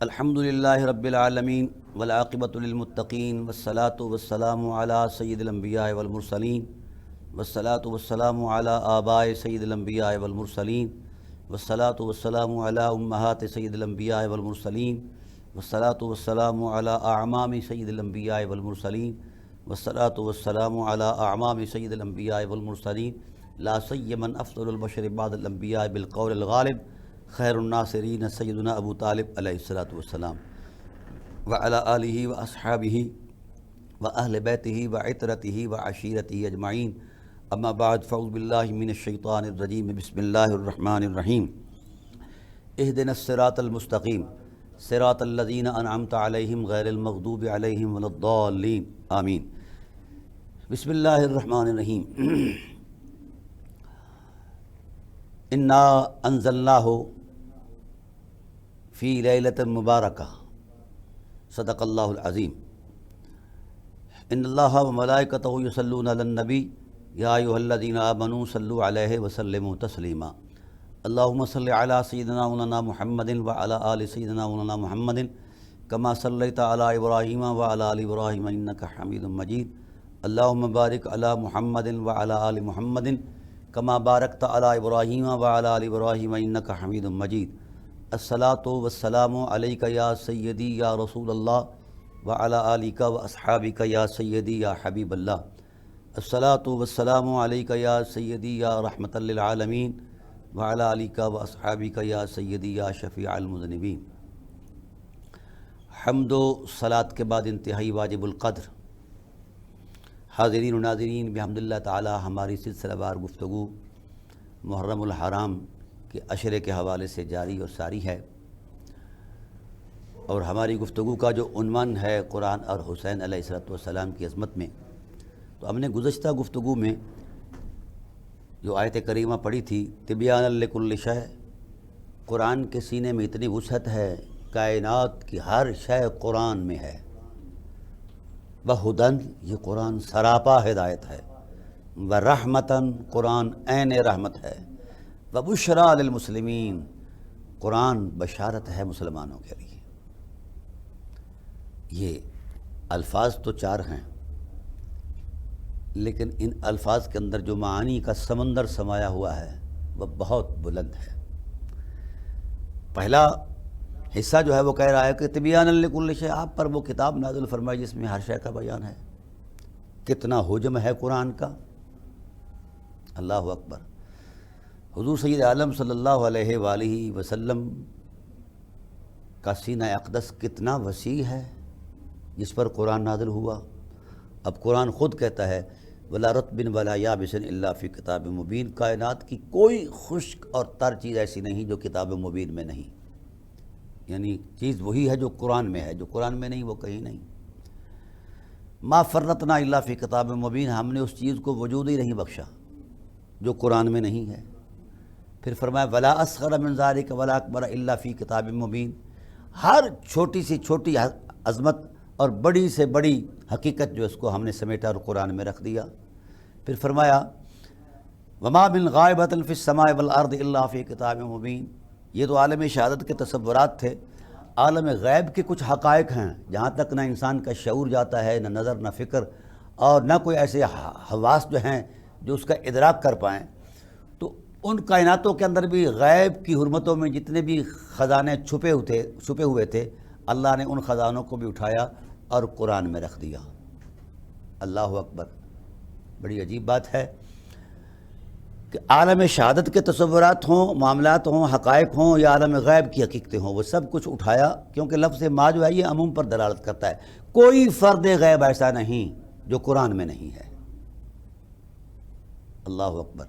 الحمدللہ رب العالمین والعاقبۃ للمتقین والصلاة والسلام علی سید الانبیاء والمرسلین والصلاة والسلام علی آباء سید الانبیاء والمرسلین والصلاة والسلام علی امہات سید الانبیاء والمرسلین والصلاة والسلام علی اعمام سید الانبیاء والمرسلین والصلاة والسلام علی اعمام سید الانبیاء والمرسلین لا سیما افضل البشر بعد الانبیاء بالقول الغالب خیر الناصرین سیدنا ابو طالب علیہ الصلاۃ والسلام وعلی آلہ واصحابہ واہل بیتہ وعطرتہ وعشیرتہ اجمعین اما بعد فاعوذ باللہ من الشیطان الرجیم بسم اللہ الرحمن الرحیم اہدنا الصراط المستقیم صراط الذین انعمت علیہم غیر المغضوب علیہم ولا الضالین آمین۔ بسم اللہ الرحمن الرحیم۔ انا انزلناہ فی لیلۃ مبارکہ صدق اللہ العظیم۔ ان اللہ وملائکتہ یصلون علی النبی یا ایھا الذین آمنوا صلوا علیہ وسلموا تسلیما۔ اللہم صل علی سیدنا مولانا محمد وعلی آل سیدنا مولانا محمد کما صلیت علی ابراہیم وعلی آل ابراہیم انک حمید مجید۔ اللہم بارک علی محمد وعلی آل محمد کما بارکت علی ابراہیم وعلی آل ابراہیم انک حمید مجید۔ الصلاۃ والسلام علیک یا سیدی یا رسول اللہ وعلی آلک واصحابک یا سیدی یا حبیب اللہ۔ الصلاۃ والسلام علیک یا سیدی یا رحمۃ للعالمین وعلی آلک واصحابک یا سیدی یا شفیع المذنبین۔ حمد و صلاۃ کے بعد انتہائی واجب القدر حاضرین و ناظرین، بحمد اللہ تعالی ہماری سلسلہ وار گفتگو محرم الحرام کے عشرے کے حوالے سے جاری اور ساری ہے، اور ہماری گفتگو کا جو عنوان ہے قرآن اور حسین علیہ السلام کی عظمت میں، تو ہم نے گزشتہ گفتگو میں جو آیت کریمہ پڑھی تھی تبیان لکل شیء، قرآن کے سینے میں اتنی وسعت ہے، کائنات کی ہر شے قرآن میں ہے۔ وہدن، یہ قرآن سراپا ہدایت ہے، ورحمتاً، قرآن عین رحمت ہے، وبشریٰ للمسلمین، قرآن بشارت ہے مسلمانوں کے لیے۔ یہ الفاظ تو چار ہیں، لیکن ان الفاظ کے اندر جو معانی کا سمندر سمایا ہوا ہے وہ بہت بلند ہے۔ پہلا حصہ جو ہے وہ کہہ رہا ہے کہ تبیان لکل شیء، آپ پر وہ کتاب نازل فرمائی جس میں ہر شے کا بیان ہے۔ کتنا حجم ہے قرآن کا، اللہ اکبر۔ حضور سید عالم صلی اللہ علیہ وآلہ وسلم کا سینہ اقدس کتنا وسیع ہے جس پر قرآن نازل ہوا۔ اب قرآن خود کہتا ہے ولا رطب ولا یابس الا فی کتاب مبین، کائنات کی کوئی خشک اور تر چیز ایسی نہیں جو کتاب مبین میں نہیں، یعنی چیز وہی ہے جو قرآن میں ہے، جو قرآن میں نہیں وہ کہیں نہیں۔ ما فرطنا الا فی کتاب مبین، ہم نے اس چیز کو وجود ہی نہیں بخشا جو قرآن میں نہیں ہے۔ پھر فرمایا ولا اصغر من ذلک ولا اکبر الا فی کتاب مبین، ہر چھوٹی سی چھوٹی عظمت اور بڑی سے بڑی حقیقت جو اس کو ہم نے سمیٹا اور قرآن میں رکھ دیا۔ پھر فرمایا وما من غائبۃ فی السماء والارض الا فی کتاب مبین، یہ تو عالم شہادت کے تصورات تھے، عالم غیب کے کچھ حقائق ہیں جہاں تک نہ انسان کا شعور جاتا ہے، نہ نظر نہ فکر، اور نہ کوئی ایسے حواس جو ہیں جو اس کا ادراک کر پائیں۔ تو ان کائناتوں کے اندر بھی غیب کی حرمتوں میں جتنے بھی خزانے چھپے ہوئے تھے، اللہ نے ان خزانوں کو بھی اٹھایا اور قرآن میں رکھ دیا۔ اللہ اکبر۔ بڑی عجیب بات ہے کہ عالم شہادت کے تصورات ہوں، معاملات ہوں، حقائق ہوں، یا عالم غیب کی حقیقتیں ہوں، وہ سب کچھ اٹھایا، کیونکہ لفظ ما جو ہے یہ عموم پر دلالت کرتا ہے۔ کوئی فرد غیب ایسا نہیں جو قرآن میں نہیں ہے۔ اللہ اکبر۔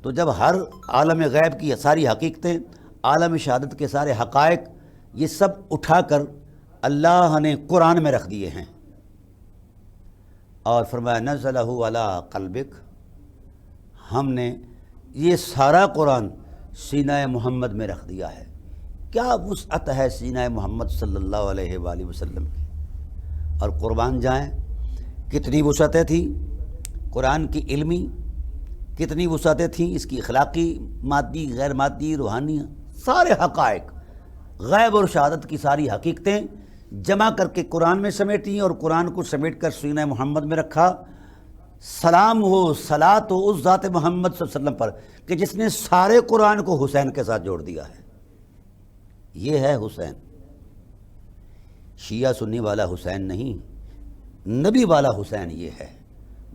تو جب ہر عالم غیب کی ساری حقیقتیں، عالم شہادت کے سارے حقائق، یہ سب اٹھا کر اللہ نے قرآن میں رکھ دیے ہیں، اور فرمایا نزلہ علی قلبک، ہم نے یہ سارا قرآن سینہ محمد میں رکھ دیا ہے۔ کیا وسعت ہے سینہ محمد صلی اللہ علیہ وآلہ وسلم کی، اور قربان جائیں کتنی وسعتیں تھیں قرآن کی، علمی کتنی وسعتیں تھیں اس کی، اخلاقی، مادی، غیر مادی، روحانی، سارے حقائق غیب اور شہادت کی ساری حقیقتیں جمع کر کے قرآن میں سمیٹیں اور قرآن کو سمیٹ کر سینہ محمد میں رکھا۔ سلام ہو، صلاۃ ہو اس ذات محمد صلی اللہ علیہ وسلم پر کہ جس نے سارے قرآن کو حسین کے ساتھ جوڑ دیا ہے۔ یہ ہے حسین، شیعہ سنی والا حسین نہیں، نبی والا حسین یہ ہے۔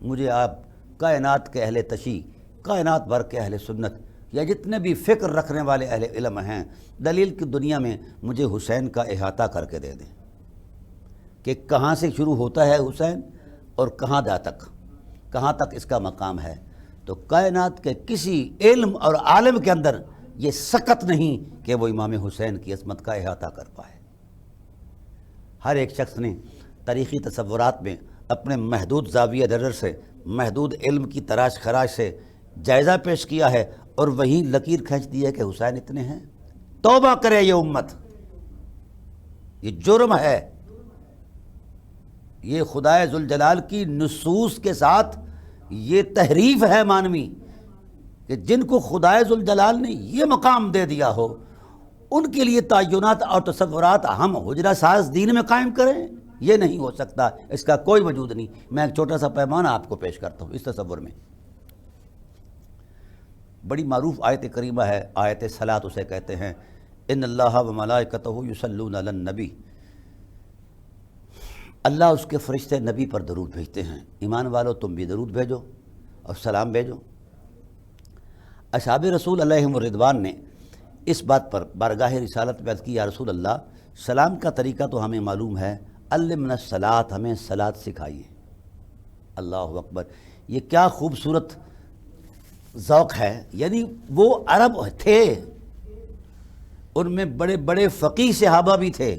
مجھے آپ کائنات کے اہل تشیع، کائنات بھر کے اہل سنت یا جتنے بھی فکر رکھنے والے اہل علم ہیں، دلیل کی دنیا میں مجھے حسین کا احاطہ کر کے دے دیں کہ کہاں سے شروع ہوتا ہے حسین اور کہاں تک اس کا مقام ہے۔ تو کائنات کے کسی علم اور عالم کے اندر یہ سقط نہیں کہ وہ امام حسین کی عظمت کا احاطہ کر پائے۔ ہر ایک شخص نے تاریخی تصورات میں اپنے محدود زاویہ نظر سے، محدود علم کی تراش خراش سے جائزہ پیش کیا ہے اور وہی لکیر کھینچ دی ہے کہ حسین اتنے ہیں۔ توبہ کرے یہ امت، یہ جرم ہے، یہ خدائے ذوالجلال کی نصوص کے ساتھ یہ تحریف ہے مانوی کہ جن کو خدائے ذوالجلال نے یہ مقام دے دیا ہو ان کے لیے تعینات اور تصورات ہم حجرہ ساز دین میں قائم کریں، یہ نہیں ہو سکتا، اس کا کوئی وجود نہیں۔ میں ایک چھوٹا سا پیمانہ آپ کو پیش کرتا ہوں اس تصور میں۔ بڑی معروف آیت کریمہ ہے، آیت صلاۃ اسے کہتے ہیں، ان اللہ و ملائکتہ یصلون علی النبی، اللہ اس کے فرشتے نبی پر درود بھیجتے ہیں۔ ایمان والو تم بھی درود بھیجو اور سلام بھیجو۔ اصحاب رسول علیہم الرضوان نے اس بات پر بارگاہ رسالت میں عرض کی، یا رسول اللہ سلام کا طریقہ تو ہمیں معلوم ہے، علمنا الصلاۃ، ہمیں صلاۃ سکھائیے۔ اللہ اکبر، یہ کیا خوبصورت ذوق ہے۔ یعنی وہ عرب تھے، ان میں بڑے بڑے فقیہ صحابہ بھی تھے،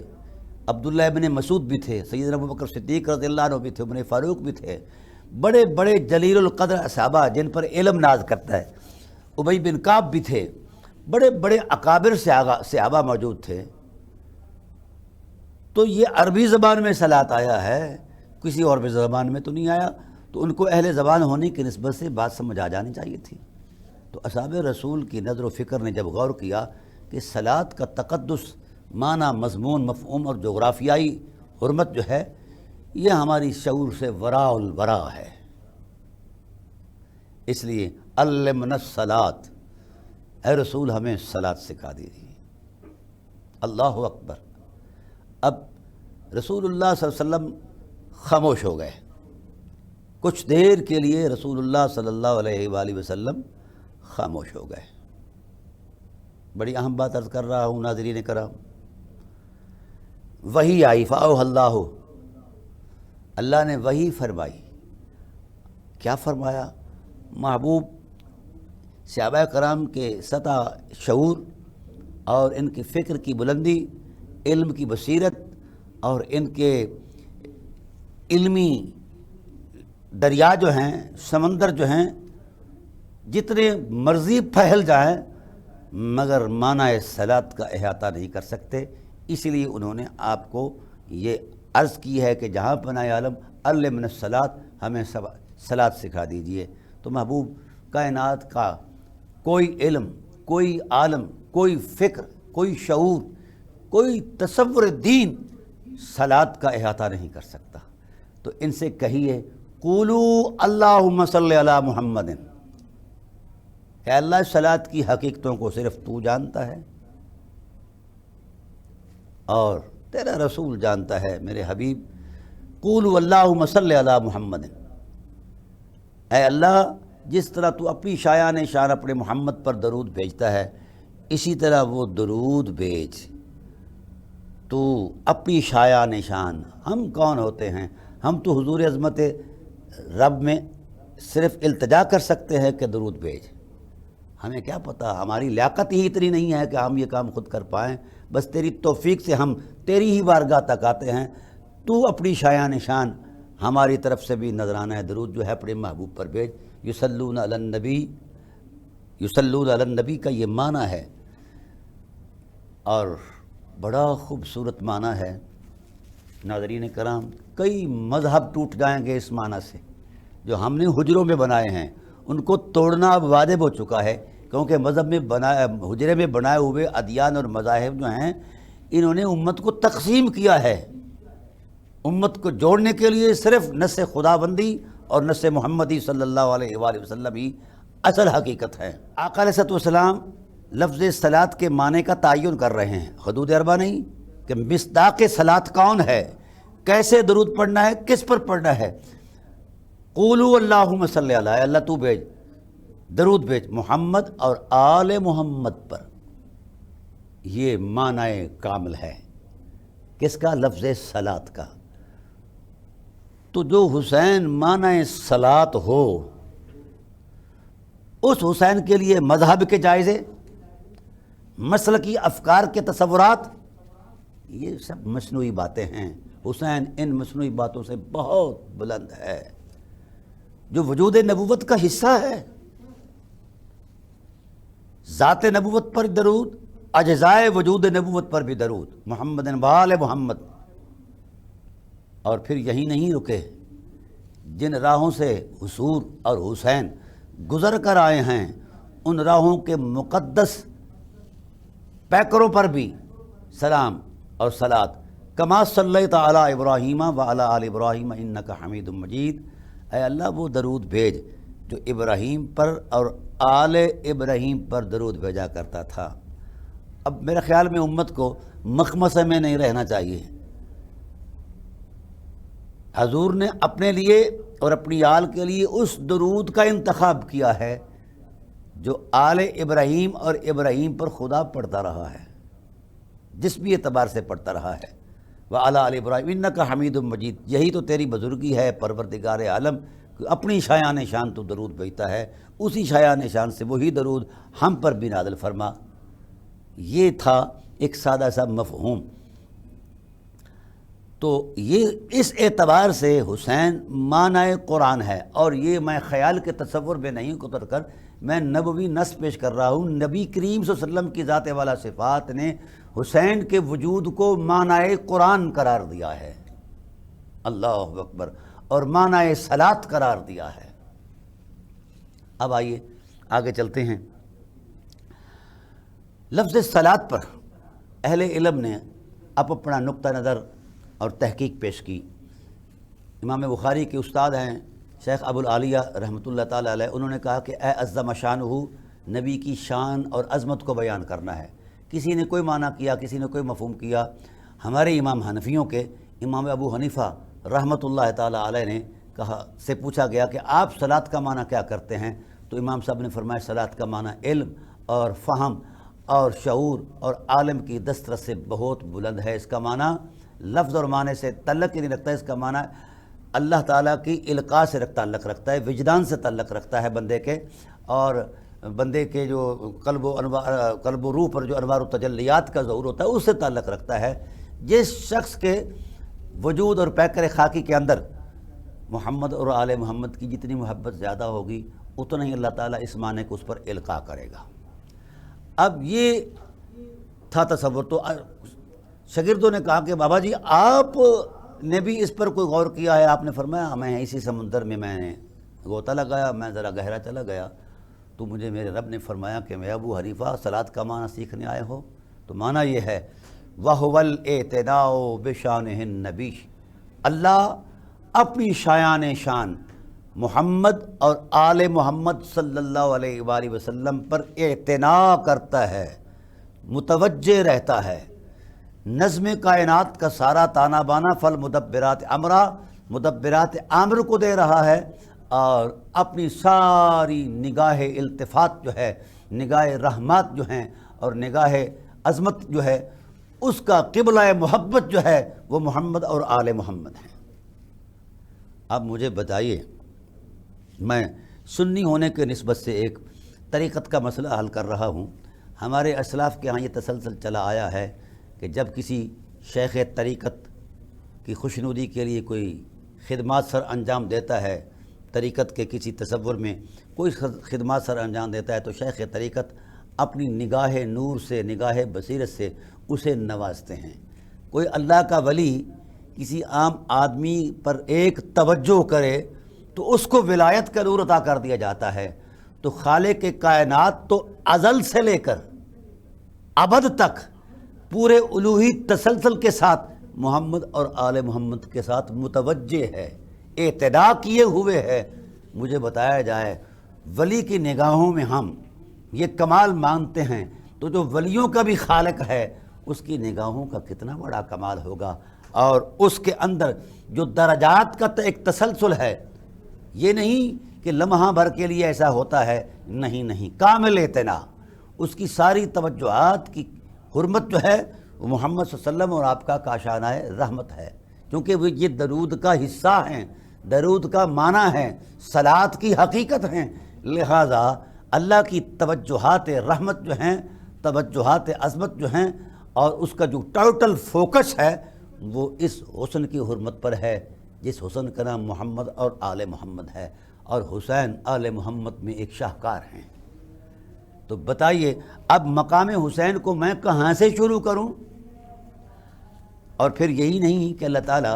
عبداللہ ابن مسعود بھی تھے، سیدنا ابوبکر صدیق رضی اللہ عنہ بھی تھے، عمر فاروق بھی تھے، بڑے بڑے جلیل القدر صحابہ جن پر علم ناز کرتا ہے، ابی بن کعب بھی تھے، بڑے بڑے اکابر صحابہ موجود تھے۔ تو یہ عربی زبان میں صلاۃ آیا ہے، کسی اور بھی زبان میں تو نہیں آیا، تو ان کو اہل زبان ہونے کی نسبت سے بات سمجھ آ جانی چاہیے تھی۔ تو اصحاب رسول کی نظر و فکر نے جب غور کیا کہ صلاۃ کا تقدس، معنی، مضمون، مفہوم اور جغرافیائی حرمت جو ہے یہ ہماری شعور سے وراء الورا ہے، اس لیے علمنا الصلاۃ، اے رسول ہمیں صلاۃ سکھا دیجیے۔ اللہ اکبر۔ اب رسول اللہ صلی اللہ علیہ وسلم خاموش ہو گئے، کچھ دیر کے لیے رسول اللہ صلی اللہ علیہ وآلہ وسلم خاموش ہو گئے۔ بڑی اہم بات عرض کر رہا ہوں ناظرین کرام، وحی آئی، فاوحی اللہ، اللہ نے وحی فرمائی۔ کیا فرمایا؟ محبوب صحابہ کرام کے سطح شعور اور ان کی فکر کی بلندی، علم کی بصیرت اور ان کے علمی دریا جو ہیں، سمندر جو ہیں، جتنے مرضی پھیل جائیں مگر معنی صلاۃ کا احاطہ نہیں کر سکتے۔ اس لیے انہوں نے آپ کو یہ عرض کی ہے کہ جہاں پناہ عالم علمنا الصلاۃ، ہمیں صلاۃ سکھا دیجئے۔ تو محبوب کائنات کا کوئی علم، کوئی عالم، کوئی فکر، کوئی شعور، کوئی تصور دین صلاۃ کا احاطہ نہیں کر سکتا۔ تو ان سے کہیے قولو اللہم صلی علی محمد، کہ اللہ صلاۃ کی حقیقتوں کو صرف تو جانتا ہے اور تیرا رسول جانتا ہے میرے حبیب۔ قولو اللہم صلی علی محمد، اے اللہ جس طرح تو اپنی شایان شان اپنے محمد پر درود بھیجتا ہے اسی طرح وہ درود بھیج۔ تو اپنی شایان شان، ہم کون ہوتے ہیں؟ ہم تو حضور عظمت رب میں صرف التجا کر سکتے ہیں کہ درود بھیج۔ ہمیں کیا پتہ، ہماری لیاقت ہی اتنی نہیں ہے کہ ہم یہ کام خود کر پائیں، بس تیری توفیق سے ہم تیری ہی بارگاہ تک آتے ہیں۔ تو اپنی شایان شان ہماری طرف سے بھی نذرانہ درود جو ہے اپنے محبوب پر بھیج۔ یصلون علی النبی، یصلون علی النبی کا یہ معنی ہے اور بڑا خوبصورت معنی ہے۔ ناظرین کرام، کئی مذہب ٹوٹ جائیں گے اس معنی سے جو ہم نے حجروں میں بنائے ہیں، ان کو توڑنا اب واجب ہو چکا ہے، کیونکہ مذہب میں حجرے میں بنائے ہوئے ادیان اور مذاہب جو ہیں انہوں نے امت کو تقسیم کیا ہے۔ امت کو جوڑنے کے لیے صرف نص خداوندی اور نص محمدی صلی اللہ علیہ وآلہ وسلم ہی اصل حقیقت ہے۔ آقا علیہ السلام لفظ صلاۃ کے معنی کا تعین کر رہے ہیں، حدود اربع نہیں، کہ مصداق صلاۃ کون ہے، کیسے درود پڑھنا ہے، کس پر پڑھنا ہے۔ قولوا اللہم صلی علی، اللہ تو بھیج، درود بھیج محمد اور آل محمد پر۔ یہ معنی کامل ہے کس کا؟ لفظ صلاۃ کا۔ تو جو حسین معنی صلاۃ ہو، اس حسین کے لیے مذہب کے جائزے، مسلکی افکار کے تصورات، یہ سب مصنوعی باتیں ہیں۔ حسین ان مصنوعی باتوں سے بہت بلند ہے، جو وجود نبوت کا حصہ ہے۔ ذات نبوت پر درود، اجزائے وجود نبوت پر بھی درود، محمد وآل محمد۔ اور پھر یہی نہیں رکے، جن راہوں سے حضور اور حسین گزر کر آئے ہیں، ان راہوں کے مقدس پیکروں پر بھی سلام اور صلات۔ کما صلیت علی ابراہیم وعلی آل ابراہیم انک حمید مجید۔ اے اللہ وہ درود بھیج جو ابراہیم پر اور آل ابراہیم پر درود بھیجا کرتا تھا۔ اب میرے خیال میں امت کو مخمصے میں نہیں رہنا چاہیے۔ حضور نے اپنے لیے اور اپنی آل کے لیے اس درود کا انتخاب کیا ہے جو آل ابراہیم اور ابراہیم پر خدا پڑھتا رہا ہے، جس بھی اعتبار سے پڑھتا رہا ہے۔ وَعَلَىٰ آلِ ابراہیم اِنَّكَ حَمِيدٌ مَجِيدٌ۔ یہی تو تیری بزرگی ہے پروردگار عالم، اپنی شایان شان تو درود بھیجتا ہے، اسی شایان شان سے وہی درود ہم پر بھی نازل فرما۔ یہ تھا ایک سادہ سا مفہوم۔ تو یہ اس اعتبار سے حسین معنی قرآن ہے، اور یہ میں خیال کے تصور میں نہیں اتر کر میں نبوی نص پیش کر رہا ہوں۔ نبی کریم صلی اللہ علیہ وسلم کی ذات والا صفات نے حسین کے وجود کو معنی قرآن قرار دیا ہے، اللہ اکبر، اور معنی صلاۃ قرار دیا ہے۔ اب آئیے آگے چلتے ہیں۔ لفظ صلاۃ پر اہل علم نے اب اپنا نقطہ نظر اور تحقیق پیش کی۔ امام بخاری کے استاد ہیں شیخ ابو العالیہ رحمۃ اللہ تعالیٰ علیہ، انہوں نے کہا کہ اے عظم شانہ، نبی کی شان اور عظمت کو بیان کرنا ہے۔ کسی نے کوئی معنی کیا، کسی نے کوئی مفہوم کیا۔ ہمارے امام حنفیوں کے امام ابو حنیفہ رحمۃ اللہ تعالیٰ علیہ نے کہا، سے پوچھا گیا کہ آپ صلاۃ کا معنی کیا کرتے ہیں؟ تو امام صاحب نے فرمایا صلاۃ کا معنی علم اور فہم اور شعور اور عالم کی دسترس سے بہت بلند ہے۔ اس کا معنی لفظ اور معنی سے تعلق ہی نہیں رکھتا ہے، اس کا معنی اللہ تعالیٰ کی القاء سے تعلق رکھتا ہے، وجدان سے تعلق رکھتا ہے بندے کے، اور بندے کے جو قلب و روح پر جو انوار و تجلیات کا ظہور ہوتا ہے اس سے تعلق رکھتا ہے۔ جس شخص کے وجود اور پیکر خاکی کے اندر محمد اور آل محمد کی جتنی محبت زیادہ ہوگی، اتنا ہی اللہ تعالیٰ اس معنی کو اس پر القاء کرے گا۔ اب یہ تھا تصور۔ تو شاگردوں نے کہا کہ بابا جی آپ نے بھی اس پر کوئی غور کیا ہے؟ آپ نے فرمایا میں اسی سمندر میں نے غوطہ لگایا، میں ذرا گہرا چلا گیا، تو مجھے میرے رب نے فرمایا کہ میں ابو حنیفہ صلاۃ کا معنی سیکھنے آئے ہو، تو معنی یہ ہے وَهُوَ الْاِعْتِدَاءُ بِشَانِهِ النَّبِيِّ، اللہ اپنی شایان شان محمد اور آل محمد صلی اللہ علیہ وآلہ وسلم پر اعتنا کرتا ہے، متوجہ رہتا ہے۔ نظم کائنات کا سارا تانا بانا فل مدبرات امرا، مدبرات امر کو دے رہا ہے، اور اپنی ساری نگاہ التفات جو ہے، نگاہ رحمات جو ہیں اور نگاہ عظمت جو ہے، اس کا قبلہ محبت جو ہے وہ محمد اور آل محمد ہیں۔ اب مجھے بتائیے، میں سنی ہونے کے نسبت سے ایک طریقت کا مسئلہ حل کر رہا ہوں۔ ہمارے اسلاف کے ہاں یہ تسلسل چلا آیا ہے کہ جب کسی شیخ طریقت کی خوشنودی کے لیے کوئی خدمات سر انجام دیتا ہے، طریقت کے کسی تصور میں کوئی خدمات سر انجام دیتا ہے، تو شیخ طریقت اپنی نگاہ نور سے، نگاہ بصیرت سے اسے نوازتے ہیں۔ کوئی اللہ کا ولی کسی عام آدمی پر ایک توجہ کرے تو اس کو ولایت کا نور عطا کر دیا جاتا ہے۔ تو خالق کائنات تو ازل سے لے کر ابد تک پورے الوہی تسلسل کے ساتھ محمد اور آل محمد کے ساتھ متوجہ ہے، اعتدا کیے ہوئے ہے۔ مجھے بتایا جائے ولی کی نگاہوں میں ہم یہ کمال مانتے ہیں تو جو ولیوں کا بھی خالق ہے اس کی نگاہوں کا کتنا بڑا کمال ہوگا۔ اور اس کے اندر جو درجات کا ایک تسلسل ہے، یہ نہیں کہ لمحہ بھر کے لیے ایسا ہوتا ہے، نہیں، کامل اعتنا، اس کی ساری توجہات کی حرمت جو ہے وہ محمد صلی اللہ علیہ وسلم اور آپ کا کاشانہ رحمت ہے، کیونکہ وہ یہ درود کا حصہ ہیں، درود کا معنی ہے، صلاۃ کی حقیقت ہیں۔ لہذا اللہ کی توجہات رحمت جو ہیں، توجہات عظمت جو ہیں، اور اس کا جو ٹوٹل فوکس ہے وہ اس حسن کی حرمت پر ہے جس حسن کا نام محمد اور آل محمد ہے، اور حسین آل محمد میں ایک شاہکار ہیں۔ تو بتائیے اب مقام حسین کو میں کہاں سے شروع کروں؟ اور پھر یہی نہیں کہ اللہ تعالیٰ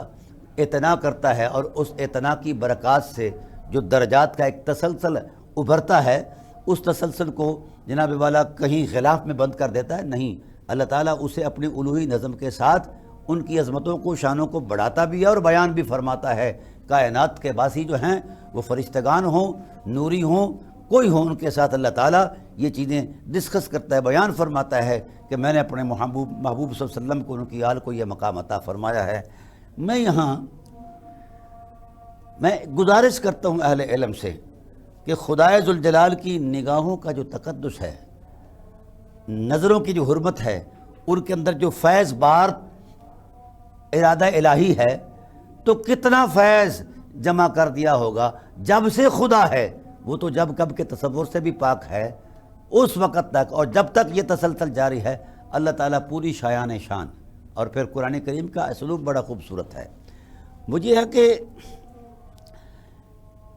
اعتنا کرتا ہے اور اس اعتنا کی برکات سے جو درجات کا ایک تسلسل ابھرتا ہے اس تسلسل کو جناب والا کہیں غلاف میں بند کر دیتا ہے، نہیں، اللہ تعالیٰ اسے اپنی الوہی نظم کے ساتھ ان کی عظمتوں کو، شانوں کو بڑھاتا بھی ہے اور بیان بھی فرماتا ہے۔ کائنات کے باسی جو ہیں وہ فرشتگان ہوں، نوری ہوں، کوئی ہو، ان کے ساتھ اللہ تعالیٰ یہ چیزیں ڈسکس کرتا ہے، بیان فرماتا ہے کہ میں نے اپنے محبوب صلی اللہ علیہ وسلم کو، ان کی آل کو یہ مقام عطا فرمایا ہے۔ میں گزارش کرتا ہوں اہل علم سے کہ خدائے ذوالجلال کی نگاہوں کا جو تقدس ہے، نظروں کی جو حرمت ہے، ان کے اندر جو فیض بار ارادہ الہی ہے، تو کتنا فیض جمع کر دیا ہوگا جب سے خدا ہے، وہ تو جب کب کے تصور سے بھی پاک ہے، اس وقت تک اور جب تک یہ تسلسل جاری ہے اللہ تعالیٰ پوری شایان شان۔ اور پھر قرآن کریم کا اسلوب بڑا خوبصورت ہے۔ مجھے ہے کہ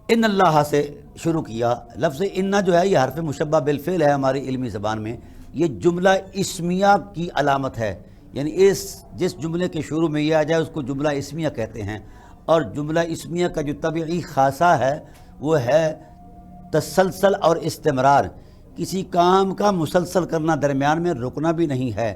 ان اللہ سے شروع کیا، لفظ انا جو ہے یہ حرف مشبہ بالفعل ہے ہماری علمی زبان میں، یہ جملہ اسمیہ کی علامت ہے، یعنی جس جملے کے شروع میں یہ آ جائے اس کو جملہ اسمیہ کہتے ہیں، اور جملہ اسمیہ کا جو طبعی خاصہ ہے وہ ہے تسلسل اور استمرار، کسی کام کا مسلسل کرنا، درمیان میں رکنا بھی نہیں ہے۔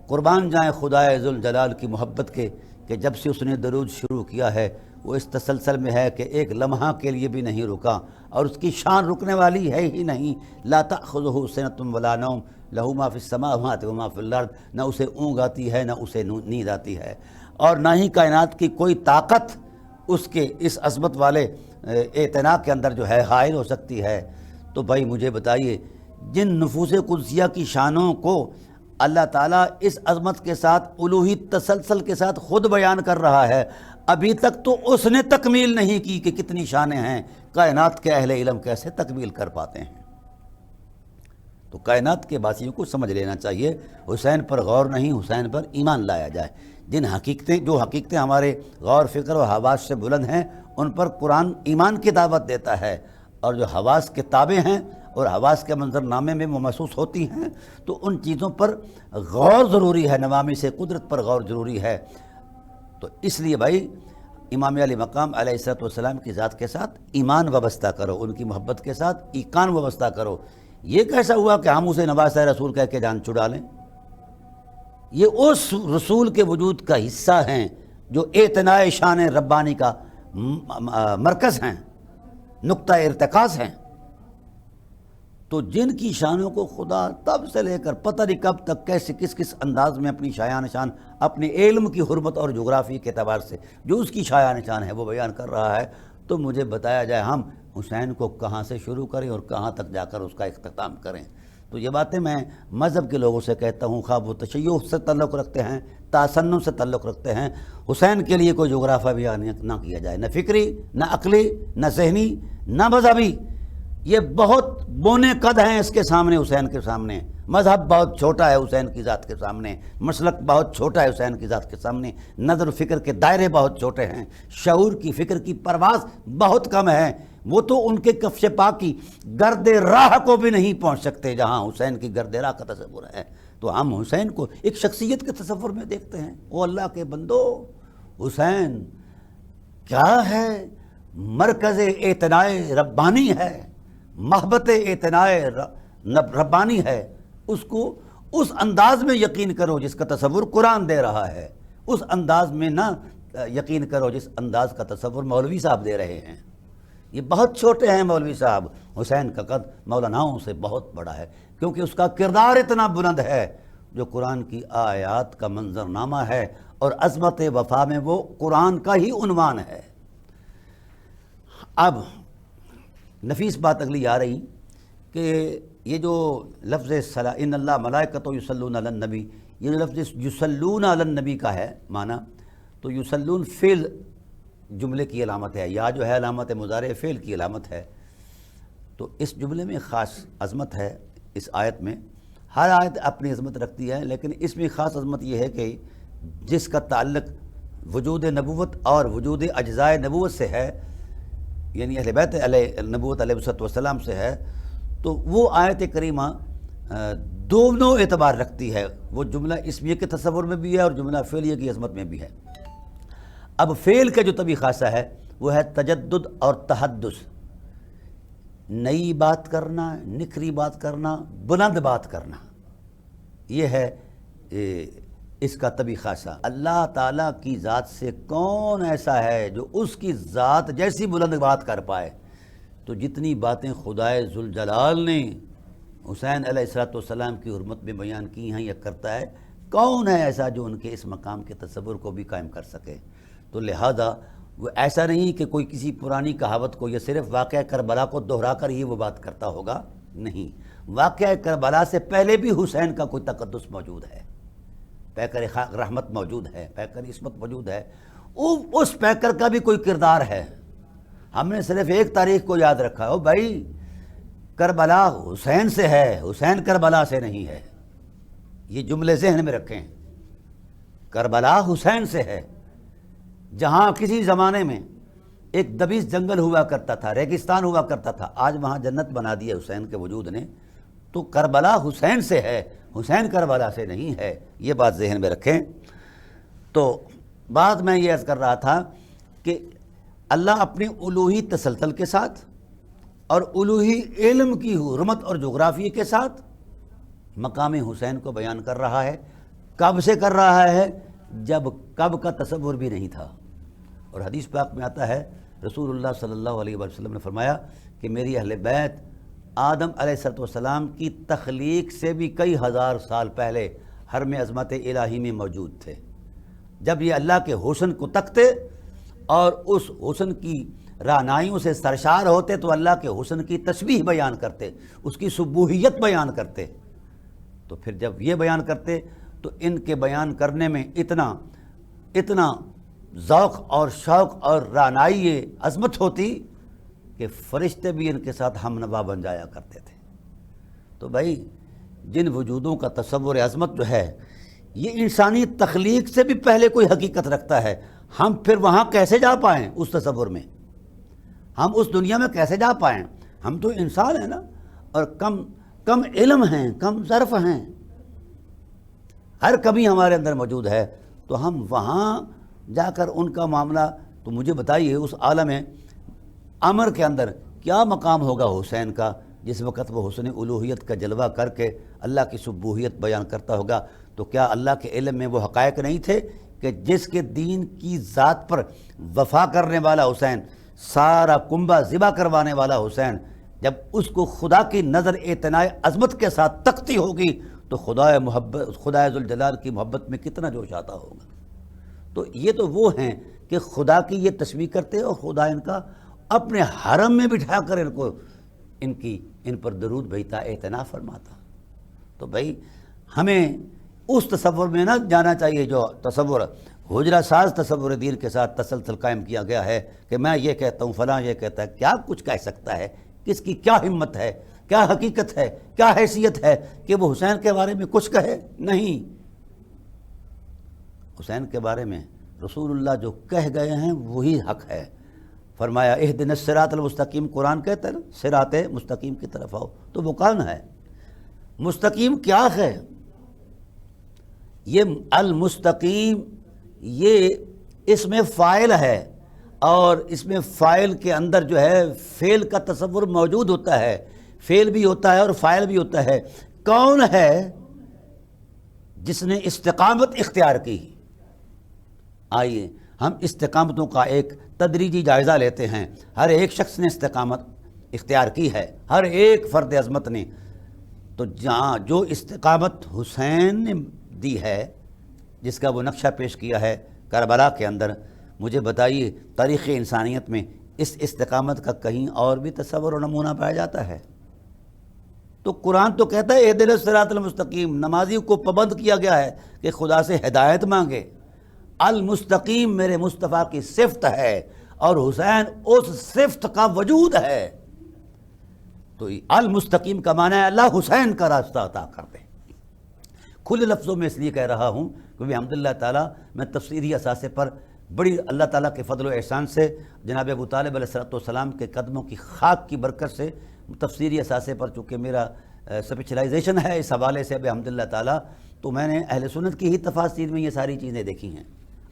قربان جائیں خدائے ذوالجلال کی محبت کے کہ جب سے اس نے درود شروع کیا ہے وہ اس تسلسل میں ہے کہ ایک لمحہ کے لیے بھی نہیں رکا، اور اس کی شان رکنے والی ہے ہی نہیں۔ لا تأخذہ سنۃ ولا نوم لہ ما فی السماوات وما فی الارض، نہ اسے اونگ آتی ہے نہ اسے نیند آتی ہے، اور نہ ہی کائنات کی کوئی طاقت اس کے اس عظمت والے اعتنا کے اندر جو ہے حائل ہو سکتی ہے۔ تو بھائی مجھے بتائیے جن نفوس قدسیہ کی شانوں کو اللہ تعالیٰ اس عظمت کے ساتھ، الوہی تسلسل کے ساتھ خود بیان کر رہا ہے، ابھی تک تو اس نے تکمیل نہیں کی کہ کتنی شانیں ہیں، کائنات کے اہل علم کیسے تکمیل کر پاتے ہیں؟ تو کائنات کے باسیوں کو سمجھ لینا چاہیے، حسین پر غور نہیں، حسین پر ایمان لایا جائے۔ جو حقیقتیں ہمارے غور فکر و حواس سے بلند ہیں ان پر قرآن ایمان کی دعوت دیتا ہے، اور جو حواس کے تابع ہیں اور حواس کے منظرنامے میں وہ محسوس ہوتی ہیں تو ان چیزوں پر غور ضروری ہے، نوامی سے قدرت پر غور ضروری ہے۔ تو اس لیے بھائی امام علی مقام علیہ الصلوۃ والسلام کی ذات کے ساتھ ایمان وابستہ کرو، ان کی محبت کے ساتھ ایقان وابستہ کرو۔ یہ کیسا ہوا کہ ہم اسے نواسہ رسول کہہ کے جان چھڑا لیں؟ یہ اس رسول کے وجود کا حصہ ہیں جو اعتناء شان ربانی کا مرکز ہیں، نقطہ ارتکاز ہیں۔ تو جن کی شانوں کو خدا تب سے لے کر پتہ نہیں کب تک کیسے کس انداز میں اپنی شایان شان، اپنے علم کی حرمت اور جغرافی کے اعتبار سے جو اس کی شایان شان ہے وہ بیان کر رہا ہے، تو مجھے بتایا جائے ہم حسین کو کہاں سے شروع کریں اور کہاں تک جا کر اس کا اختتام کریں؟ تو یہ باتیں میں مذہب کے لوگوں سے کہتا ہوں، خواہ وہ تشیع سے تعلق رکھتے ہیں، تسنن سے تعلق رکھتے ہیں، حسین کے لیے کوئی جغرافیہ بیان نہ کیا جائے، نہ فکری، نہ عقلی، نہ ذہنی، نہ مذہبی۔ یہ بہت بونے قد ہیں اس کے سامنے، حسین کے سامنے۔ مذہب بہت چھوٹا ہے حسین کی ذات کے سامنے، مسلک بہت چھوٹا ہے حسین کی ذات کے سامنے، نظر و فکر کے دائرے بہت چھوٹے ہیں، شعور کی فکر کی پرواز بہت کم ہے۔ وہ تو ان کے کفش پا کی گرد راہ کو بھی نہیں پہنچ سکتے جہاں حسین کی گرد راہ کا تصور ہے۔ تو ہم حسین کو ایک شخصیت کے تصور میں دیکھتے ہیں۔ او اللہ کے بندو، حسین کیا ہے؟ مرکز اعتناء ربانی ہے، محبت اعتناء ربانی ہے۔ اس کو اس انداز میں یقین کرو جس کا تصور قرآن دے رہا ہے، اس انداز میں نہ یقین کرو جس انداز کا تصور مولوی صاحب دے رہے ہیں۔ یہ بہت چھوٹے ہیں مولوی صاحب، حسین کا قد مولاناؤں سے بہت بڑا ہے، کیونکہ اس کا کردار اتنا بلند ہے جو قرآن کی آیات کا منظرنامہ ہے، اور عظمت وفا میں وہ قرآن کا ہی عنوان ہے۔ اب نفیس بات اگلی آ رہی کہ یہ جو لفظ ان اللہ ملائکۃ یصلون علی النبی، یہ جو لفظ یصلون علی النبی کا ہے معنی، تو یصلون فعل جملے کی علامت ہے، یا جو ہے علامت مضارع فعل کی علامت ہے، تو اس جملے میں خاص عظمت ہے۔ اس آیت میں ہر آیت اپنی عظمت رکھتی ہے، لیکن اس میں خاص عظمت یہ ہے کہ جس کا تعلق وجود نبوت اور وجود اجزائے نبوت سے ہے، یعنی اہل بیت علیہ نبوت علیہ السلام سے ہے، تو وہ آیت کریمہ دونوں اعتبار رکھتی ہے، وہ جملہ اسمیہ کے تصور میں بھی ہے اور جملہ فعلیہ کی عظمت میں بھی ہے۔ اب فعل کا جو طبی خاصہ ہے وہ ہے تجدد اور تحدث، نئی بات کرنا، نکھری بات کرنا، بلند بات کرنا، یہ ہے اس کا طبی خاصہ۔ اللہ تعالیٰ کی ذات سے کون ایسا ہے جو اس کی ذات جیسی بلند بات کر پائے؟ تو جتنی باتیں خدائے ذوالجلال نے حسین علیہ السلام کی حرمت میں بیان کی ہیں یا کرتا ہے، کون ہے ایسا جو ان کے اس مقام کے تصور کو بھی قائم کر سکے؟ تو لہذا وہ ایسا نہیں کہ کوئی کسی پرانی کہاوت کو یا صرف واقعہ کربلا کو دہرا کر ہی وہ بات کرتا ہوگا، نہیں، واقعہ کربلا سے پہلے بھی حسین کا کوئی تقدس موجود ہے، پیکر رحمت موجود ہے، پیکر عصمت موجود ہے، اس پیکر کا بھی کوئی کردار ہے۔ ہم نے صرف ایک تاریخ کو یاد رکھا ہے، بھائی کربلا حسین سے ہے، حسین کربلا سے نہیں ہے، یہ جملے ذہن میں رکھیں۔ کربلا حسین سے ہے، جہاں کسی زمانے میں ایک دبیس جنگل ہوا کرتا تھا، ریگستان ہوا کرتا تھا، آج وہاں جنت بنا دی ہے حسین کے وجود نے، تو کربلا حسین سے ہے، حسین کربلا سے نہیں ہے، یہ بات ذہن میں رکھیں۔ تو بات میں یہ عرض کر رہا تھا کہ اللہ اپنی الوہی تسلسل کے ساتھ اور الوہی علم کی حرمت اور جغرافیے کے ساتھ مقام حسین کو بیان کر رہا ہے۔ کب سے کر رہا ہے؟ جب کب کا تصور بھی نہیں تھا، اور حدیث پاک میں آتا ہے رسول اللہ صلی اللہ علیہ وسلم نے فرمایا کہ میری اہل بیت آدم علیہ السلام کی تخلیق سے بھی کئی ہزار سال پہلے حرم عظمت الہی میں موجود تھے۔ جب یہ اللہ کے حسن کو تکتے اور اس حسن کی رعنائیوں سے سرشار ہوتے تو اللہ کے حسن کی تسبیح بیان کرتے، اس کی سبوحیت بیان کرتے، تو پھر جب یہ بیان کرتے تو ان کے بیان کرنے میں اتنا ذوق اور شوق اور رعنائی عظمت ہوتی کہ فرشتے بھی ان کے ساتھ ہم نوا بن جایا کرتے تھے۔ تو بھائی جن وجودوں کا تصور عظمت جو ہے یہ انسانی تخلیق سے بھی پہلے کوئی حقیقت رکھتا ہے، ہم پھر وہاں کیسے جا پائیں؟ اس تصور میں ہم اس دنیا میں کیسے جا پائیں؟ ہم تو انسان ہیں نا، اور کم علم ہیں، کم ظرف ہیں، ہر کمی ہمارے اندر موجود ہے، تو ہم وہاں جا کر ان کا معاملہ، تو مجھے بتائیے اس عالم امر کے اندر کیا مقام ہوگا حسین کا جس وقت وہ حسن الوہیت کا جلوہ کر کے اللہ کی سبوحیت بیان کرتا ہوگا؟ تو کیا اللہ کے علم میں وہ حقائق نہیں تھے کہ جس کے دین کی ذات پر وفا کرنے والا حسین، سارا کنبہ ذبح کروانے والا حسین، جب اس کو خدا کی نظر اعتناء عظمت کے ساتھ تکتی ہوگی تو خدا ذوالجلال کی محبت میں کتنا جوش آتا ہوگا؟ تو یہ تو وہ ہیں کہ خدا کی یہ تشبیہ کرتے اور خدا ان کا اپنے حرم میں بٹھا کر ان پر درود بھیجتا، اعتناء فرماتا۔ تو بھائی ہمیں اس تصور میں نہ جانا چاہیے جو تصور حجرہ ساز تصور دین کے ساتھ تسلسل قائم کیا گیا ہے کہ میں یہ کہتا ہوں، فلاں یہ کہتا ہے، کیا کچھ کہہ سکتا ہے، کس کی کیا ہمت ہے، کیا حقیقت ہے، کیا حیثیت ہے کہ وہ حسین کے بارے میں کچھ کہے؟ نہیں، حسین کے بارے میں رسول اللہ جو کہہ گئے ہیں وہی حق ہے۔ فرمایا اہدنا الصراط المستقیم، قرآن کہتا ہے نا صراط مستقیم کی طرف آؤ، تو وہ کون ہے؟ مستقیم کیا ہے؟ یہ المستقیم یہ اس میں فاعل ہے، اور اس میں فاعل کے اندر جو ہے فعل کا تصور موجود ہوتا ہے، فعل بھی ہوتا ہے اور فاعل بھی ہوتا ہے۔ کون ہے جس نے استقامت اختیار کی۔ آئیے ہم استقامتوں کا ایک تدریجی جائزہ لیتے ہیں۔ ہر ایک شخص نے استقامت اختیار کی ہے، ہر ایک فرد عظمت نے۔ تو جہاں جو استقامت حسین نے دی ہے، جس کا وہ نقشہ پیش کیا ہے کربلا کے اندر، مجھے بتائیے تاریخ انسانیت میں اس استقامت کا کہیں اور بھی تصور و نمونہ پایا جاتا ہے؟ تو قرآن تو کہتا ہے اہدنا الصراط المستقیم، نمازی کو پابند کیا گیا ہے کہ خدا سے ہدایت مانگے۔ المستقیم میرے مصطفیٰ کی صفت ہے، اور حسین اس صفت کا وجود ہے۔ تو المستقیم کا معنی ہے اللہ حسین کا راستہ عطا کر دے۔ کھلے لفظوں میں اس لیے کہہ رہا ہوں کیونکہ الحمدللہ تعالیٰ میں تفسیری اثاثے پر بڑی اللہ تعالیٰ کے فضل و احسان سے جناب ابو طالب علیہ السلام کے قدموں کی خاک کی برکت سے تفسیری اثاثے پر چونکہ میرا سپیشلائزیشن ہے اس حوالے سے الحمدللہ تعالیٰ، تو میں نے اہل سنت کی ہی تفاسیر میں یہ ساری چیزیں دیکھی ہیں۔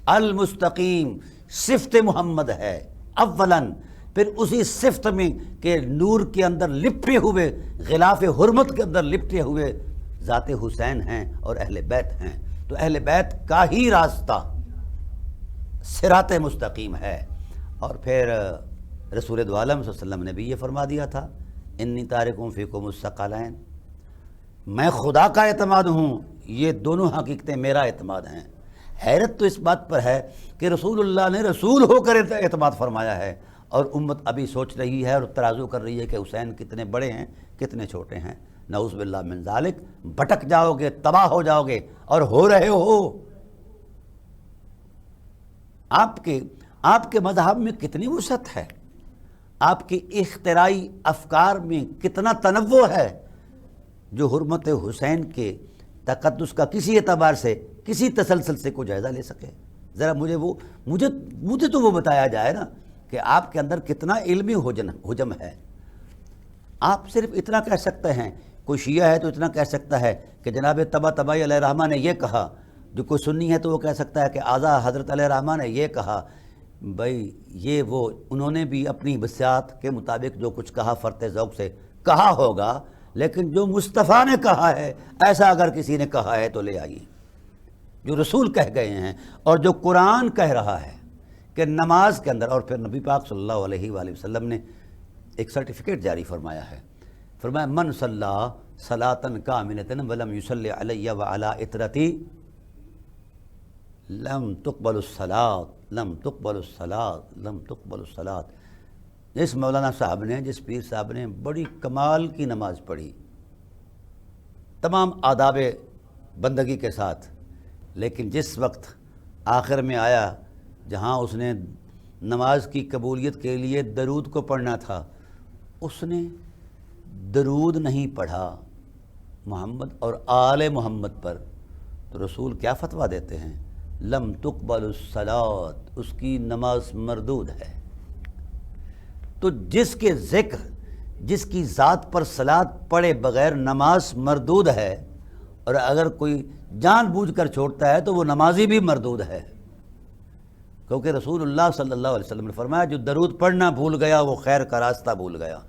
المستقیم صفت محمد ہے اولاً، پھر اسی صفت میں کہ نور کے اندر لپٹے ہوئے، غلاف حرمت کے اندر لپٹے ہوئے ذات حسین ہیں اور اہل بیت ہیں۔ تو اہل بیت کا ہی راستہ صراط مستقیم ہے۔ اور پھر رسول دو عالم صلی اللہ علیہ وسلم نے بھی یہ فرما دیا تھا انی تارکم فیکم الثقلین، میں خدا کا اعتماد ہوں، یہ دونوں حقیقتیں میرا اعتماد ہیں۔ حیرت تو اس بات پر ہے کہ رسول اللہ نے رسول ہو کر اعتماد فرمایا ہے، اور امت ابھی سوچ رہی ہے اور ترازو کر رہی ہے کہ حسین کتنے بڑے ہیں کتنے چھوٹے ہیں۔ نعوذ باللہ من ذالک، بھٹک جاؤ گے، تباہ ہو جاؤ گے، اور ہو رہے ہو۔ آپ کے مذہب میں کتنی وسعت ہے، آپ کی اختراعی افکار میں کتنا تنوع ہے، جو حرمت حسین کے تقدس کا کسی اعتبار سے کسی تسلسل سے کوئی جائزہ لے سکے۔ ذرا مجھے تو وہ بتایا جائے نا کہ آپ کے اندر کتنا علمی حجم ہے۔ آپ صرف اتنا کہہ سکتے ہیں، کوئی شیعہ ہے تو اتنا کہہ سکتا ہے کہ جناب طباطبائی علیہ الرحمہ نے یہ کہا، جو کوئی سنی ہے تو وہ کہہ سکتا ہے کہ اعلیٰ حضرت علیہ الرحمہ نے یہ کہا۔ بھائی یہ وہ انہوں نے بھی اپنی وسعت کے مطابق جو کچھ کہا فرط ذوق سے کہا ہوگا، لیکن جو مصطفیٰ نے کہا ہے ایسا اگر کسی نے کہا ہے تو لے آئیے، جو رسول کہہ گئے ہیں اور جو قرآن کہہ رہا ہے کہ نماز کے اندر، اور پھر نبی پاک صلی اللہ علیہ وآلہ وسلم نے ایک سرٹیفکیٹ جاری فرمایا ہے، فرمایا من صلی صلاۃ کاملۃ ولم یصلی علی وعلی اطرتی لم تقبل الصلاۃ لم تقبل الصلاۃ لم تقبل الصلاۃ۔ جس مولانا صاحب نے، جس پیر صاحب نے بڑی کمال کی نماز پڑھی تمام آداب بندگی کے ساتھ، لیکن جس وقت آخر میں آیا جہاں اس نے نماز کی قبولیت کے لیے درود کو پڑھنا تھا، اس نے درود نہیں پڑھا محمد اور آل محمد پر، تو رسول کیا فتویٰ دیتے ہیں؟ لم تقبل الصلاۃ، اس کی نماز مردود ہے۔ تو جس کے ذکر، جس کی ذات پر صلاۃ پڑھے بغیر نماز مردود ہے، اور اگر کوئی جان بوجھ کر چھوڑتا ہے تو وہ نمازی بھی مردود ہے، کیونکہ رسول اللہ صلی اللہ علیہ وسلم نے فرمایا جو درود پڑھنا بھول گیا وہ خیر کا راستہ بھول گیا،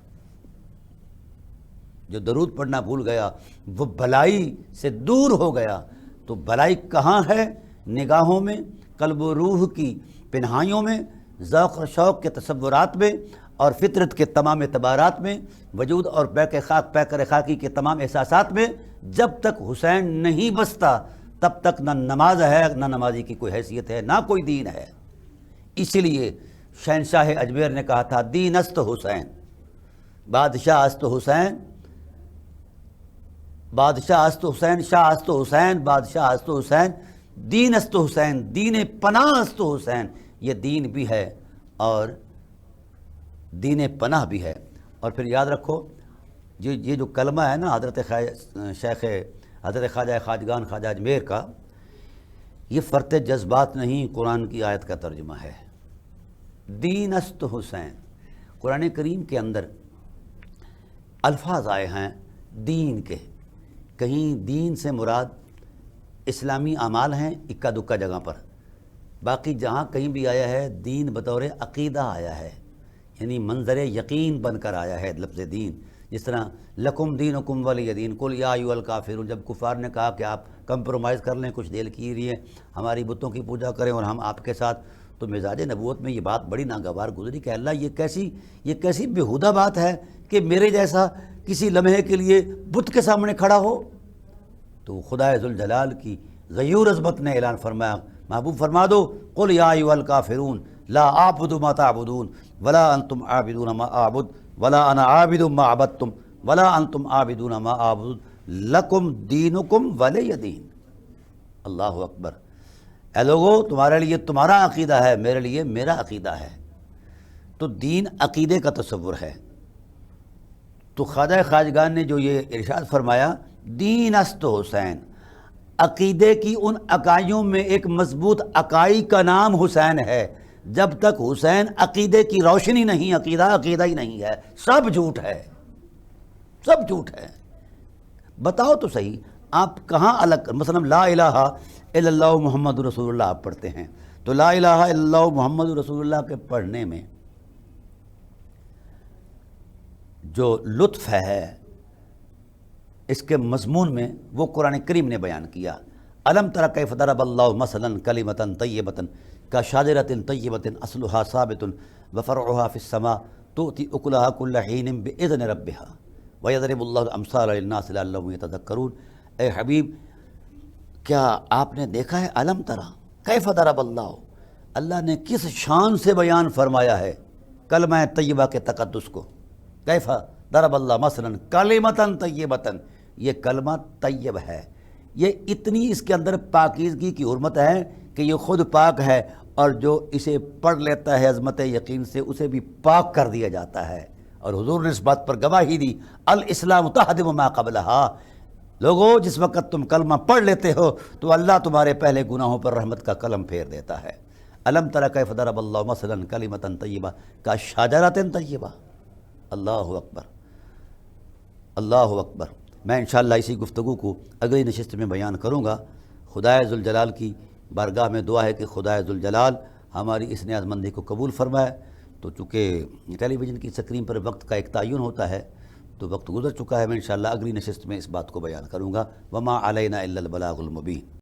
جو درود پڑھنا بھول گیا وہ بھلائی سے دور ہو گیا۔ تو بھلائی کہاں ہے؟ نگاہوں میں، قلب و روح کی پنہائیوں میں، ذوق و شوق کے تصورات میں، اور فطرت کے تمام اعتبارات میں، وجود اور پیکر خاکی کے تمام احساسات میں۔ جب تک حسین نہیں بستا تب تک نہ نماز ہے، نہ نمازی کی کوئی حیثیت ہے، نہ کوئی دین ہے۔ اسی لیے شہنشاہ اجمیر نے کہا تھا دین است حسین، بادشاہ است حسین، بادشاہ است حسین، شاہ است حسین، بادشاہ است حسین، دین است حسین، دین پناہ است حسین۔ یہ دین بھی ہے اور دین پناہ بھی ہے۔ اور پھر یاد رکھو یہ جو کلمہ ہے نا حضرت خواجہ خواجگان خواجہ اجمیر کا، یہ فرط جذبات نہیں، قرآن کی آیت کا ترجمہ ہے۔ دین است حسین، قرآن کریم کے اندر الفاظ آئے ہیں دین کے، کہیں دین سے مراد اسلامی اعمال ہیں اکا دکا جگہ پر، باقی جہاں کہیں بھی آیا ہے دین بطور عقیدہ آیا ہے، یعنی منظر یقین بن کر آیا ہے لفظ دین، جس طرح لکم دینکم ولی دین، قل یا ایھا الکافرون، جب کفار نے کہا کہ آپ کمپرومائز کر لیں کچھ دیر کے لیے، ہماری بتوں کی پوجا کریں اور ہم آپ کے ساتھ، تو مزاج نبوت میں یہ بات بڑی ناگوار گزری کہ اللہ یہ کیسی بیہودہ بات ہے کہ میرے جیسا کسی لمحے کے لیے بت کے سامنے کھڑا ہو۔ تو خدا ذوالجلال کی غیور عظمت نے اعلان فرمایا، محبوب فرما دو قل یا ایھا الکافرون لا اعبد ما تعبدون ولا انتم عابدون ما اعبد ولا انا عابد ما عبدتم ولا انتم عابدون ما اعبد لکم دینکم ولی دین۔ اللہ اکبر۔ اے لوگو، تمہارے لیے تمہارا عقیدہ ہے، میرے لیے میرا عقیدہ ہے۔ تو دین عقیدے کا تصور ہے۔ تو خواجہ خواجگان نے جو یہ ارشاد فرمایا، دین است حسین، عقیدے کی ان اکائیوں میں ایک مضبوط اکائی کا نام حسین ہے۔ جب تک حسین عقیدے کی روشنی نہیں، عقیدہ ہی نہیں ہے، سب جھوٹ ہے، سب جھوٹ ہے۔ بتاؤ تو صحیح، آپ کہاں الگ، مثلا لا الہ الا اللہ محمد رسول اللہ آپ پڑھتے ہیں، تو لا الہ الا اللہ محمد رسول اللہ کے پڑھنے میں جو لطف ہے اس کے مضمون میں وہ قرآن کریم نے بیان کیا۔ الم تر کیف ضرب اللہ مثلا کلمۃ طیبۃ کشجرۃ طیبۃ اصلها ثابت وفرعها فی السماء تؤتی اکلها کل حین باذن ربها ویضرب اللہ الامثال للناس لعلهم یتذکرون۔ اے حبیب، کیا آپ نے دیکھا ہے، الم ترا کیف ضرب اللہ، اللہ نے کس شان سے بیان فرمایا ہے کلمہ طیبہ کے تقدس کو۔ کیف ضرب اللہ مثلا کلمۃ طیبۃ، یہ کلمہ طیب ہے، یہ اتنی اس کے اندر پاکیزگی کی حرمت ہے کہ یہ خود پاک ہے، اور جو اسے پڑھ لیتا ہے عظمت یقین سے اسے بھی پاک کر دیا جاتا ہے۔ اور حضور نے اس بات پر گواہی دی، الاسلام تہدم ما قبلہا، لوگو جس وقت تم کلمہ پڑھ لیتے ہو تو اللہ تمہارے پہلے گناہوں پر رحمت کا قلم پھیر دیتا ہے۔ الم تر کیف ضرب اللہ مثلا کلمۃ طیبہ کشجرۃ طیبہ۔ اللہ اکبر، اللہ اکبر۔ میں انشاءاللہ اسی گفتگو کو اگلی نشست میں بیان کروں گا۔ خدا ذوالجلال کی بارگاہ میں دعا ہے کہ خدا ذوالجلال ہماری اس نیاز مندی کو قبول فرمائے۔ تو چونکہ ٹیلی ویژن کی سکرین پر وقت کا ایک تعین ہوتا ہے، تو وقت گزر چکا ہے، میں انشاءاللہ اگلی نشست میں اس بات کو بیان کروں گا۔ وما علینا الا البلاغ المبین۔